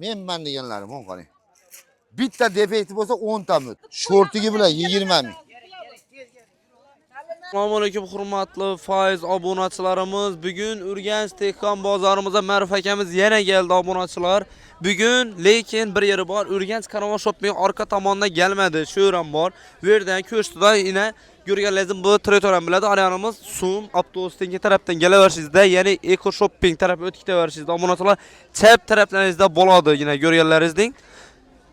Men deganlarim o'n qarang. Bitta defekti bo'lsa 10 ta mut. Shortigi bilan 20 ming. Assalomu alaykum hurmatli faiz obunachilarimiz. Bugun Urganch Tehkon bozorimizda Ma'ruf akamiz yana keldi obunachilar. Bugun lekin bir yeri bor. Urganch Karavon Shopping orqa tomonda gelmedi. Shu ham bor. Bu yerdan ko'rsatda ina ko'rganlaringiz bu territoriyan biladi. Aryonimiz Sum avtobusning tarafdan kelaverishingizda, ya'ni Eco Shopping tarafga o'tib ketaverishingizda obunachilar chap taraflaringizda bo'ladi. Yine ko'rganlaringizdek.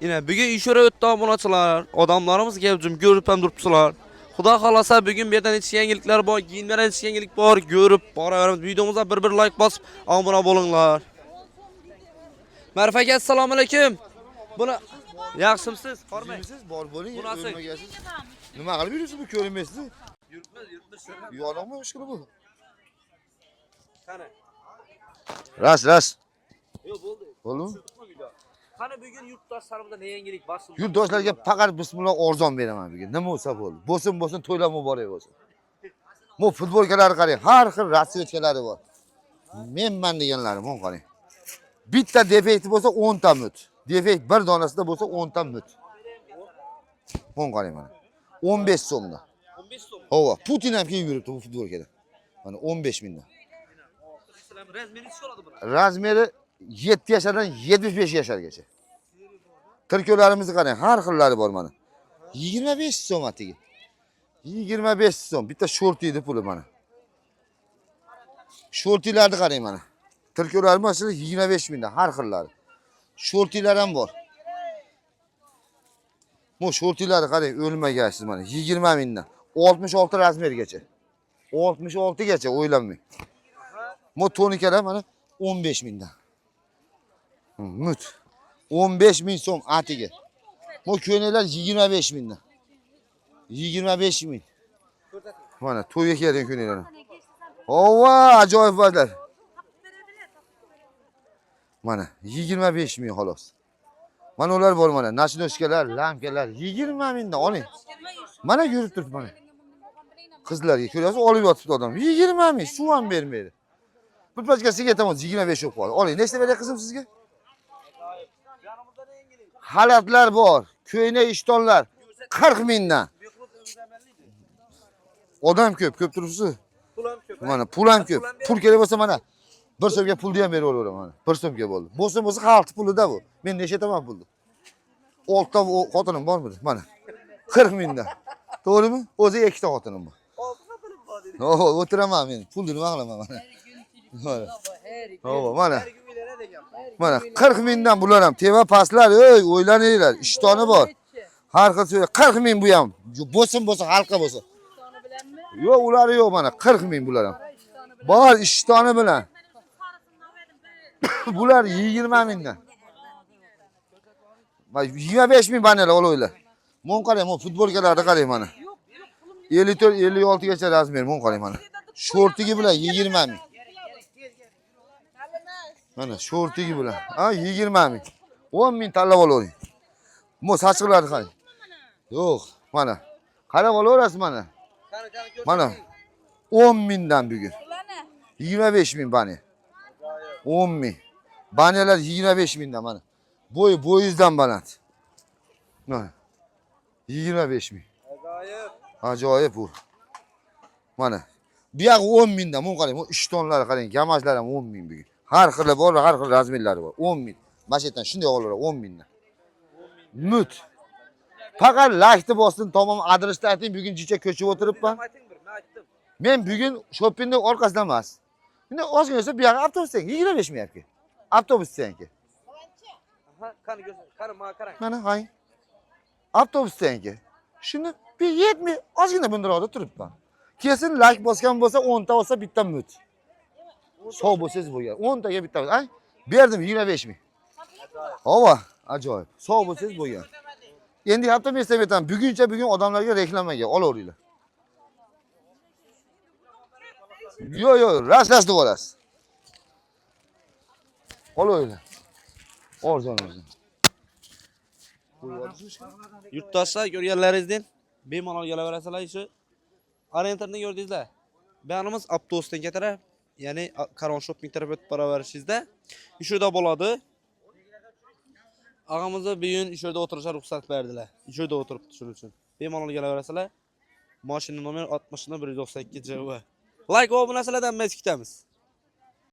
Yine bugün işore o'tdi obunachilar. Odamlarimiz kelib ko'rib ham turibsizlar. Xudo xolasa bugün bir yerdan hech yangiliklar bor, kiyimlardan hech yangilik bor, ko'rib boraveramiz. Videomizga bir like bosib, obuna bo'linglar. Ma'ruf aka, assalomu alaykum. Buni yaxshimisiz? Siz bor bo'ling, Bunasi? o'lmagasiz. Nima qilib yuribsiz bu ko'rinmaysiz? Yurtmiz. Yo'qmi ishqilib bu? Qani? Ras. Yo'q, bo'ldi. Bo'ldimi? Qani bugün yurtdoshlarimizda ne yangilik bosib? Yurtdoshlarga faqat bismillah arzon beraman bugün. Nima bo'lsa bo'ldi. Bo'lsin to'ylab muborak bo'lsin. Bu futbolkalar qarang, har xil rasyotkalari bor. Men deganlarim o'n qarang. Bitta defekti bo'lsa 10 ta mut. Defekt bir donasida bo'lsa 10 ta mut. O'n qarang mana. 15 so'mda. 15 so'm. Hova, Putin ham kelib yuribdi bu futbolkada. Mana 15 mingdan. Razmeri necha bo'ladi bular? Razmeri 7 yoshdan 75 yoshlargacha. Tirkolarimizni qarang, har xillari bor mana. 25 so'm atigi. 25 so'm. Bitta shortiydi puli mana. Shortilarni qarang mana. Tirkolarimiz aslida 25 mingdan har xillari. Shortilar ham bor. Bu shortilari qarang, o'lmagaysiz mana 20 mingdan 66 razmergacha. 66 gacha o'ylanmang. Bu tonikalar mana 15 mingdan. Mut. 15 ming so'm atiga. Bu ko'ynaklar 25 mingdan. 25 ming. Mana to'yga kelgan ko'ynaklar. Ova, ajoyib bazlar. Mana 25 ming xolos. Mana ular bor mana, nashnoshkalar, lamkalar 20 mingdan oling. Mana yurib turibdi mana. Qizlarga ko'ryapsiz, olib yotibdi odam. 20 ming, suv ham bermaydi. Bir pachka sigaret ham 25 bo'lib qoldi. Oling, nechta beray qizim sizga? Xalatlar bor, ko'ynak ishtonlar 40 mingdan. Odam ko'p turibsiz. Pul ham ko'p. Mana pul ham ko'p. Pul kerak bo'lsa mana 1 so'mga pulni ham berib o'raman mana. 1 so'mga bo'ldi. Bo'lsa xalq pulida bu. Men nechataman pulni? 6 ta xotinim bormi? Mana 40 mingdan. To'g'rimi? O'zi 2 ta xotinim bor. 6 xotinim bor dedi. O'tiraman men. Pulni nima qilaman mana. Mana. Mana 40 mingdan bular ham teva pastlar, o'ylaninglar, ishtoni bor. Har xil so'y 40 ming bu ham. Bo'lsin halqa bo'lsin. Yo'q, ulari yo'q mana 40 ming bular ham. Bor ishtoni bilan. Bular 20 mingdan. 25 ming banalar olaylar. Mon qarang, bu futbolkalarni qarang mana. 54 56 gacha razmer mon qarang mana. Shortigi bilan 20 ming. Mana shortigi bilan. 20 ming. 10 ming tanlab olavering. Bu sachiqlarni qarang. Yo'q, mana. Qarab olaverasiz mana. Mana 10 mingdan bugun. 25 ming bani. 10 ming. Banalar 25 mingdan mana. Bo'yizdan baland. Mana. 25 ming. Ajoyib bu. Mana. Bu yoq 10 mingdan, men qarang, bu ishtonlar qarang, gamajlar ham 10 ming bugun. Har xil bor, har xil razmerlari bor. 10 ming. Mashetdan shunday olaver 10 mingdan. Mut. Faqat lakni bostin, tamom adresni ayting, bugun jicha ko'chib o'tiribman. Men bugun shoppingning orqasidan emas. Endi ozgina bo'lsa bu yoqqa avtobusdan 25 ming yapti. Avtobusdanki. Qani ko'rsin, qani menga qarang. Mana hay. Avtobusdanki. Shuni bir 70 ozgina bundiroqda turibman. Kesin lak bosgan bo'lsa 10 ta olsa bitta mut. Sog' bo'lsangiz bo'lgan. 10 taga bitta. Berdim 25 ming. Hova, ajoyib. Sog' bo'lsangiz bo'lgan. Endi hafta men sizga aytaman, bugun odamlarga reklamaga olaveringlar. Yo'q, ras deb olasiz. Olaveringlar. Arzon. Yurtdoshlar ko'rganlaringizdan bemalol kelaverasizlar shu. Orientirni ko'rdingizlar. Buyoqimiz avtobusdan taraf, ya'ni Karavon Shopping tarafga o'tib boraverishingizda, ishida bo'ladi. Ağamıza bugün iş yerdə oturuşa ruxsat verdiler. İş yerdə oturubdu şunun üçün. Bemalol gələ Maşının nomer 60-198 CV. Like o bu nəsələdən biz kitəmiz.